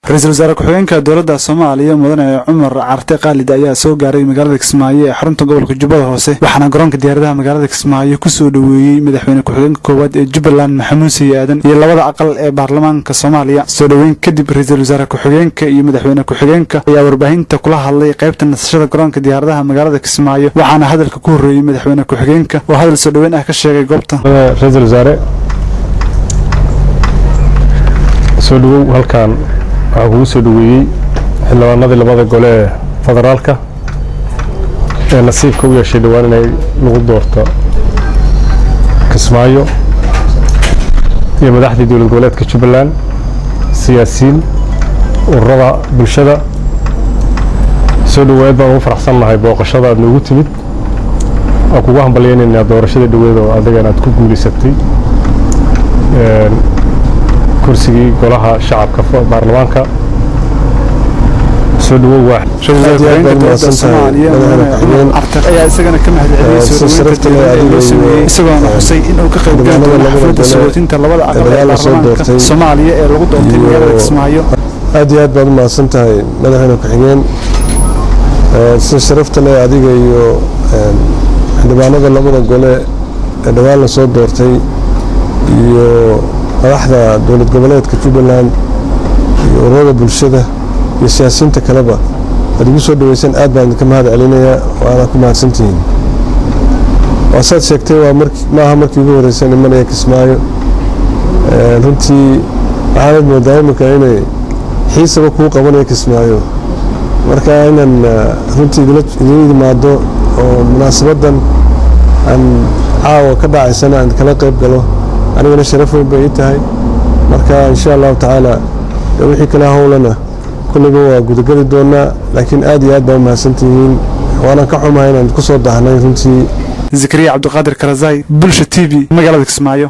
Ra'iisul Wasaare Ku-xigeenka Dowladda Soomaaliya Mudane Cumar Carte Khalid ayaa soo gaaray magaalada Kismaayo ee xarunta gobolka Jubbada Hoose waxaana garoonka diyaaradaha magaalada Kismaayo ku soo dhaweeyay madaxweyne ku-xigeenka koowaad ee Jubbaland Maxamuud Sayyidan iyo labada aqal ee baarlamaanka Soomaaliya soo dhaweyn kadib Ra'iisul Wasaare Ku-xigeenka iyo madaxweyne ku-xigeenka ayaa warbaahinta kula hadlay qaybta nasashada garoonka diyaaradaha magaalada Kismaayo waxaana hadalka ku horeeyay madaxweyne ku-xigeenka oo hadal soo dhaweyn ah ka sheegay goobta Ra'iisul Wasaare soo dhawow halkaan waxaa kugu soo dhaweeyey xildhibaanadii labada gole ee federaalka ee nasiibka u yeeshay dhawaan inay lagu doorto Kismaayo iyo madaxdii dowlad goboleedka Jubbaland siyaasiyiin ururada bulshada soo dhaweed baan ugu faraxsanahay booqashada aad noogu timid oo kugu hambalyeynayna doorashada dhaweed oo adigana aad ku guuleysatay kursigii golaha shacabka baarlamaanka soo dhawow waa Dowladda Soomaaliya ayaa isagana ka mahadceliyay soo dhaweynta isagoo xusay in uu ka qayb galo xafladda sootinta labada aqal ee baarlamaanka Soomaaliya ee lagu doortay magaalada Kismaayo aad iyo aad baad mahadsantahay madaxweyne ku-xigeen si sharafta leh adiga iyo xildhibaanada labada gole ee dhawaan la soo doortay iyo madaxda dowlad goboleedka Jubbaland iyo ururada bulshada iyo siyaasiyiinta kaleba aad ugu soo dhaweysan aad baan ka mahadcelinayaa waana ku mahadsantihiin wasaad sheegtay waa maaha markii ugu horeysay imanaya Kismaayo runtii waxaad moodaa iminka inay xiisaba kuu qabanaya Kismaayo marka inaan runtii idin yimaado oo munaasabadan aan caawa ka dhacaysana aan kala qayb galo anigana sharaf weyn bay tahay marka insha Allah taala wixii kala hawlana kulliba waa gudagali doonaa laakiin aad iyo aad baan mahadsantihiin waana ka xumahay inaan ku soo daahnay runtii Zakariya Cabdi Qaadir Karazay Bulsha TV magaalada Kismaayo